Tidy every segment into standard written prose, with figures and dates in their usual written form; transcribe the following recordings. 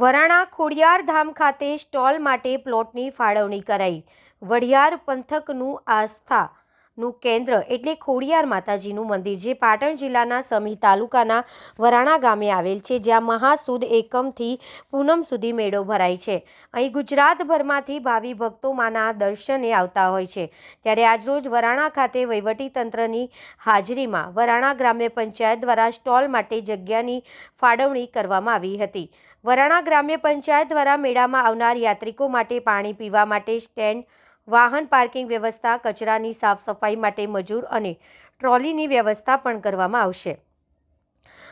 વરાણા ખોડિયાર ધામ ખાતે સ્ટોલ માટે પ્લોટની ફાળવણી કરાઈ। વઢિયાર પંથકનું આસ્થાનું કેન્દ્ર એટલે ખોડિયાર માતાજીનું મંદિર, જે પાટણ જિલ્લાના સમી તાલુકાના વરાણા ગામે આવેલ છે, જ્યાં મહાસુદ એકમથી પૂનમ સુધી મેળો ભરાય છે। અહીં ગુજરાતભરમાંથી ભાવિ ભક્તો માના દર્શને આવતા હોય છે। ત્યારે આજરોજ વરાણા ખાતે વહીવટીતંત્રની હાજરીમાં વરાણા ગ્રામ્ય પંચાયત દ્વારા સ્ટોલ માટે જગ્યાની ફાળવણી કરવામાં આવી હતી। વરાણા ગ્રામ્ય પંચાયત દ્વારા મેળામાં આવનાર યાત્રિકો માટે પાણી પીવા માટે સ્ટેન્ડ, વાહન પાર્કિંગ વ્યવસ્થા, કચરાની સાફ સફાઈ માટે મજૂર અને ટ્રોલીની વ્યવસ્થા પણ કરવામાં આવશે।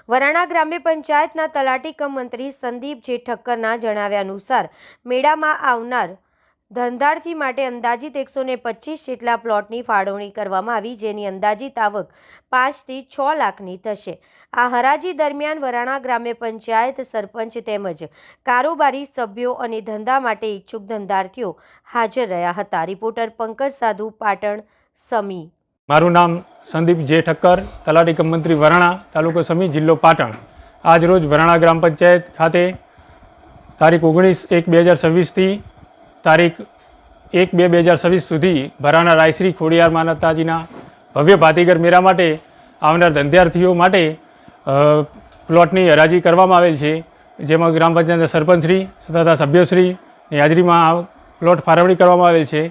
વરાણા ગ્રામ્ય પંચાયતના તલાટી કમ મંત્રી સંદીપ જે ઠક્કરના જણાવ્યા અનુસાર મેળામાં આવનાર ધંધાર્થી માટે અંદાજિત 125 જેટલા પ્લોટની ફાળવણી કરવામાં આવી, જેની અંદાજિત આવક 5 થી 6 લાખની થશે। આ હરાજી દરમિયાન વરાણા ગ્રામ્ય પંચાયત સરપંચ તેમજ કારોબારી સભ્યો અને ધંધા માટે ઈચ્છુક ધંધાર્થીઓ હાજર રહ્યા હતા। રિપોર્ટર પંકજ સાધુ, પાટણ, સમી। મારું નામ સંદીપ જે ઠક્કર, તલાટી કમ મંત્રી વરાણા, તાલુકો સમી, જિલ્લો પાટણ। આજ રોજ વરાણા ગ્રામ પંચાયત ખાતે તારીખ 19/1/2026 થી તારીખ 1/2/2026 સુધી ભરાનાર રાયશ્રી ખોડિયાર માતાજીના ભવ્ય ભાતીગર મેળા માટે આવનાર ધંધાર્થીઓ માટે પ્લોટની હરાજી કરવામાં આવેલ છે, જેમાં ગ્રામ પંચાયતના સરપંચશ્રી તથા સભ્યશ્રીની હાજરીમાં પ્લોટ ફાળવણી કરવામાં આવેલ છે,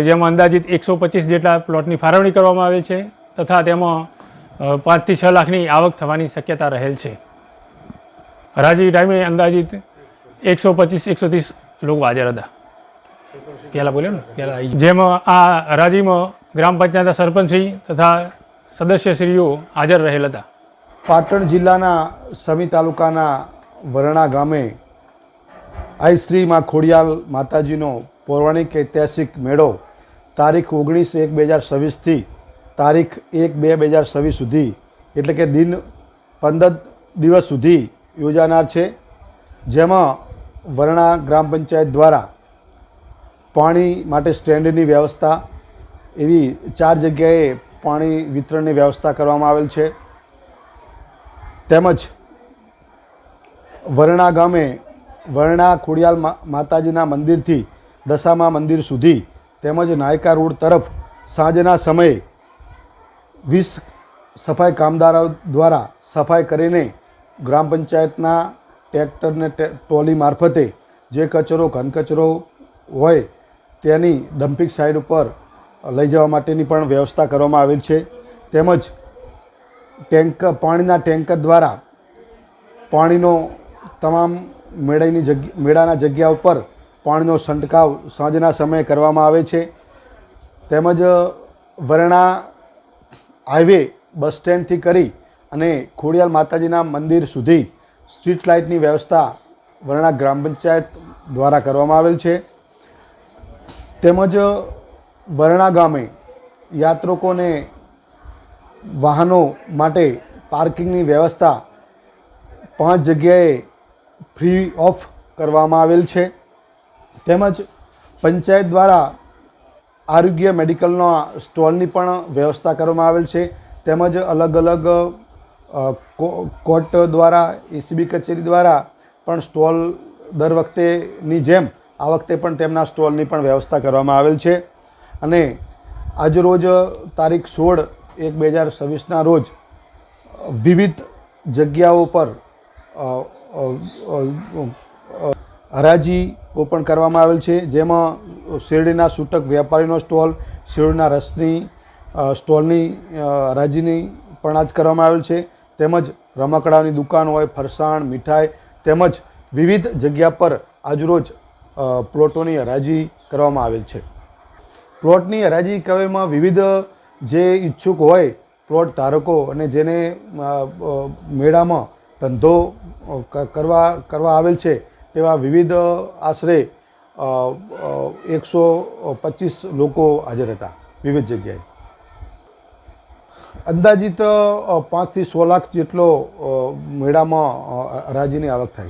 જેમાં અંદાજિત 125 જેટલા પ્લોટની ફાળવણી કરવામાં આવેલ છે તથા તેમાં 5 થી 6 લાખની આવક થવાની શક્યતા રહેલ છે। હરાજી ટાઈમે અંદાજિત 125-130 લોકો હાજર હતા। પહેલાં બોલ્યો ને પહેલાં, જેમાં આ હરાજીમાં ગ્રામ પંચાયતના સરપંચશ્રી તથા સદસ્યશ્રીઓ હાજર રહેલ હતા। પાટણ જિલ્લાના સમી તાલુકાના વરાણા ગામે આઈ શ્રી માં ખોડિયાર માતાજીનો પૌરાણિક ઐતિહાસિક મેળો તારીખ 19/1/2026 થી તારીખ 1/2/2026 સુધી એટલે કે દિન 15 દિવસ સુધી યોજાનાર છે, જેમાં વરાણા ગ્રામ પંચાયત દ્વારા પાણી માટે સ્ટેન્ડની વ્યવસ્થા, એવી 4 જગ્યાએ પાણી વિતરણની વ્યવસ્થા કરવામાં આવેલ છે। તેમજ વરાણા ગામે વરાણા ખોડિયાર માતાજીના મંદિરથી દશામા મંદિર સુધી તેમજ નાયકા રોડ તરફ સાંજના સમયે 20 સફાઈ કામદારો દ્વારા સફાઈ કરીને ગ્રામ પંચાયતના ટ્રેક્ટરને ટ્રોલી મારફતે જે કચરો, ઘન કચરો હોય તેની ડમ્પિંગ સાઇડ ઉપર લઈ જવા માટેની પણ વ્યવસ્થા કરવામાં આવેલ છે। તેમજ પાણીના ટેન્કર દ્વારા પાણીનો તમામ મેળાના જગ્યા ઉપર પાણીનો છંટકાવ સાંજના સમયે કરવામાં આવે છે। તેમજ વરાણા હાઈવે બસ સ્ટેન્ડથી કરી અને ખોડિયાર માતાજીના મંદિર સુધી સ્ટ્રીટ લાઇટની વ્યવસ્થા વરાણા ગ્રામ પંચાયત દ્વારા કરવામાં આવેલ છે। તેમજ વરાણા ગામે યાત્રિકોને વાહનો માટે પાર્કિંગની વ્યવસ્થા 5 જગ્યાએ ફ્રી ઓફ કરવામાં આવેલ છે। તેમજ પંચાયત દ્વારા આરોગ્ય મેડિકલના સ્ટોલની પણ વ્યવસ્થા કરવામાં આવેલ છે। તેમજ અલગ અલગ કોર્ટ દ્વારા, એસીબી કચેરી દ્વારા પણ સ્ટોલ દર વખતેની જેમ આ વખતે પણ તેમના સ્ટોલની પણ વ્યવસ્થા કરવામાં આવેલ છે। અને આજરોજ તારીખ 16/1/2026ના રોજ વિવિધ જગ્યાઓ પર હરાજીઓ પણ કરવામાં આવેલ છે, જેમાં શેરડીના છૂટક વેપારીનો સ્ટોલ, શેરડીના રસની સ્ટોલની હરાજીની પણ આજ કરવામાં આવેલ છે। તેમજ રમકડાની દુકાન હોય, ફરસાણ, મીઠાઈ તેમજ વિવિધ જગ્યા પર આજરોજ પ્લોટોની હરાજી કરવામાં આવેલ છે। પ્લોટની હરાજી કહેવામાં વિવિધ જે ઈચ્છુક હોય પ્લોટ ધારકો અને જેને મેળામાં ધંધો કરવા આવેલ છે તેવા વિવિધ આશરે 125 લોકો હાજર હતા વિવિધ જગ્યાએ। અંદાજિત 5 થી 6 લાખ જેટલો મેળામાં હરાજીની આવક થાય છે।